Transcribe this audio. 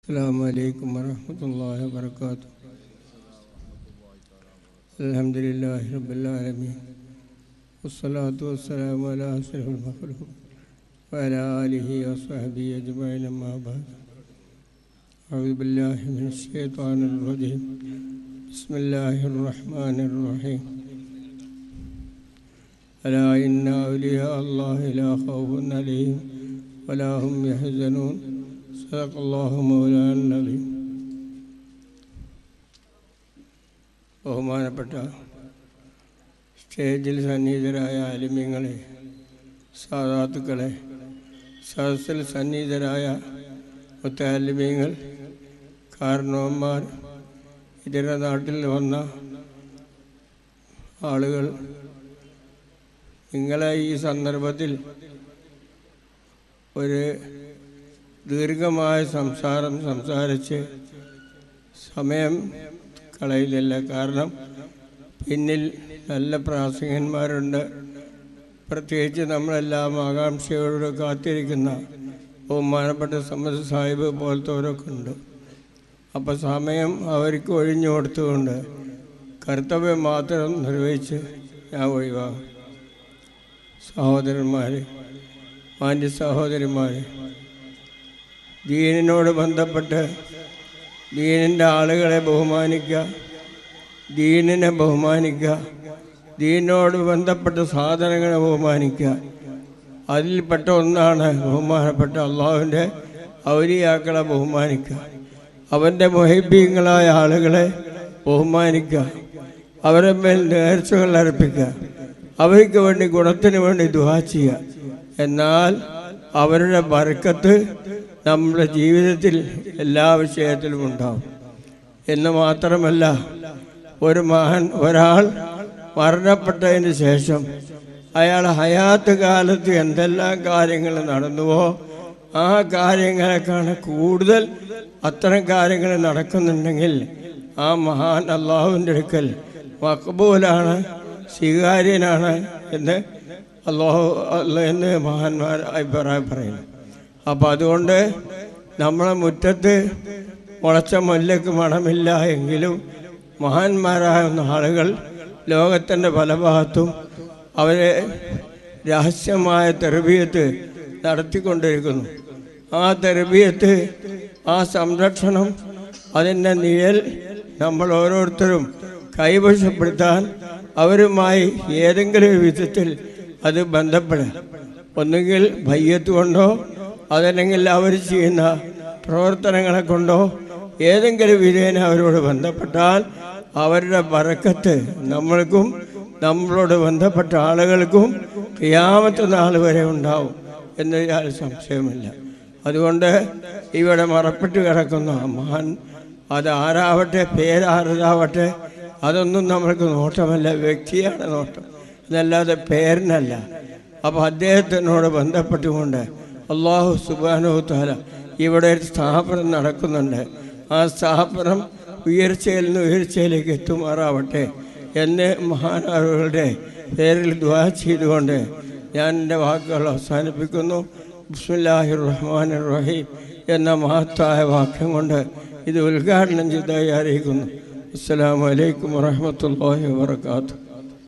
السلام عليكم ورحمة الله وبركاته. الحمد لله رب العالمين والصلاة والسلام على أشرف المخلوقين وعلى آله وصحبه أجمعين أما بعد. أعوذ بالله من الشيطان الرجيم. بسم الله الرحمن الرحيم. ألا إن أولياء الله لا خوف عليهم ولا هم يحزنون. صدق الله مولانا العظيم. ബഹുമാനപ്പെട്ട സ്റ്റേജിൽ സന്നിഹിതരായ ആലിമ്യങ്ങളെ, സാദാത്തുക്കളെ, സദസ്സിൽ സന്നിഹിതരായ മുത്തഅല്ലിമീങ്ങൾ, കാരണവന്മാർ, ഇതര നാട്ടിൽ വന്ന ആളുകൾ, നിങ്ങളെ ഈ സന്ദർഭത്തിൽ ഒരു ദീർഘമായ സംസാരിച്ച് സമയം കളയില്ല. കാരണം പിന്നിൽ നല്ല പ്രാസംഗികന്മാരുണ്ട്. പ്രത്യേകിച്ച് നമ്മളെല്ലാം ആകാംക്ഷയോട് കാത്തിരിക്കുന്ന ബഹുമാനപ്പെട്ട സമദ് സാഹിബ് പോലത്തവരൊക്കെ ഉണ്ട്. അപ്പോൾ സമയം അവർക്ക് ഒഴിഞ്ഞു കൊടുത്തുകൊണ്ട് കർത്തവ്യം മാത്രം നിർവഹിച്ച് ഞാൻ ഒഴിവാകും. സഹോദരന്മാരെ, മാന്യ സഹോദരിമാരെ, ദീനിനോട് ബന്ധപ്പെട്ട് ദീനിൻ്റെ ആളുകളെ ബഹുമാനിക്കുക, ദീനിനെ ബഹുമാനിക്കുക, ദീനിനോട് ബന്ധപ്പെട്ട സാധനങ്ങളെ ബഹുമാനിക്കുക. അതിൽപ്പെട്ട ഒന്നാണ് ബഹുമാനപ്പെട്ട അള്ളാഹുവിൻ്റെ ഔലിയാക്കളെ ബഹുമാനിക്കുക, അവൻ്റെ മുഹിബ്ബീങ്ങളായ ആളുകളെ ബഹുമാനിക്കുക, അവരുടെ മേൽ നേർച്ചകൾ അർപ്പിക്കുക, അവർക്ക് വേണ്ടി ഗുണത്തിന് വേണ്ടി ദുആ ചെയ്യുക. എന്നാൽ അവരുടെ ബർക്കത്ത് നമ്മുടെ ജീവിതത്തിൽ എല്ലാ വിഷയത്തിലും ഉണ്ടാവും എന്ന് മാത്രമല്ല, ഒരാൾ മരണപ്പെട്ടതിന് ശേഷം അയാൾ ഹയാത്ത് കാലത്ത് എന്തെല്ലാം കാര്യങ്ങൾ നടന്നുവോ ആ കാര്യങ്ങളെക്കാണ് കൂടുതൽ അത്തരം കാര്യങ്ങൾ നടക്കുന്നുണ്ടെങ്കിൽ ആ മഹാൻ അള്ളാഹുവിൻ്റെ അടുക്കൽ മഖബൂലാണ്, സ്വീകാര്യനാണ് എന്ന് എന്ന് മഹാന്മാർ അഭിപ്രായം പറയുന്നു. അപ്പോൾ അതുകൊണ്ട് നമ്മളെ മുറ്റത്ത് മുളച്ച മുല്ലയ്ക്ക് മണമില്ല എങ്കിലും മഹാന്മാരാകുന്ന ആളുകൾ ലോകത്തിൻ്റെ പല ഭാഗത്തും അവരെ രഹസ്യമായ തർബിയത്ത് നടത്തിക്കൊണ്ടിരിക്കുന്നു. ആ തർബിയത്ത്, ആ സംരക്ഷണം, അതിൻ്റെ നിഴൽ നമ്മൾ ഓരോരുത്തരും കൈവശപ്പെടുത്താൻ അവരുമായി ഏതെങ്കിലും വിധത്തിൽ അത് ബന്ധപ്പെടുക. ഒന്നുകിൽ ബയ്യത്ത് കൊണ്ടോ അതല്ലെങ്കിൽ അവർ ചെയ്യുന്ന പ്രവർത്തനങ്ങളെ കൊണ്ടോ ഏതെങ്കിലും വിധേന അവരോട് ബന്ധപ്പെട്ടാൽ അവരുടെ ബറക്കത്ത് നമ്മൾക്കും നമ്മളോട് ബന്ധപ്പെട്ട ആളുകൾക്കും ഖിയാമത്ത് നാൾ വരെ ഉണ്ടാവും എന്ന് യാതൊരു സംശയമില്ല. അതുകൊണ്ട് ഇവിടെ മറപ്പെട്ട് കിടക്കുന്ന മഹാൻ, അത് ആരാവട്ടെ, പേരാരതാവട്ടെ, അതൊന്നും നമ്മൾക്ക് നോട്ടമല്ല, വ്യക്തിയാണ് നോട്ടം, എന്നല്ലാതെ പേരിനല്ല. അപ്പോൾ അദ്ദേഹത്തിനോട് ബന്ധപ്പെട്ടുകൊണ്ട് അല്ലാഹു സുബ്ഹാനഹു വ തആല ഇവിടെ ഒരു സ്ഥാപനം നടക്കുന്നുണ്ട്. ആ സ്ഥാപനം ഉയർച്ചയിൽ നിന്ന് ഉയർച്ചയിലേക്ക് എത്തുമാറാവട്ടെ എന്ന് മഹാനവറുകളുടെ പേരിൽ ദുആ ചെയ്തുകൊണ്ട് ഞാൻ എൻ്റെ വാക്കുകൾ അവസാനിപ്പിക്കുന്നു. ബിസ്മില്ലാഹിർ റഹ്മാനിർ റഹീം എന്ന മഹത്തായ വാക്യം കൊണ്ട് ഇത് ഉദ്ഘാടനം ചെയ്തതായി അറിയിക്കുന്നു. അസ്സലാമു അലൈക്കും വറഹ്മത്തുള്ളാഹി വബറകാതുഹു.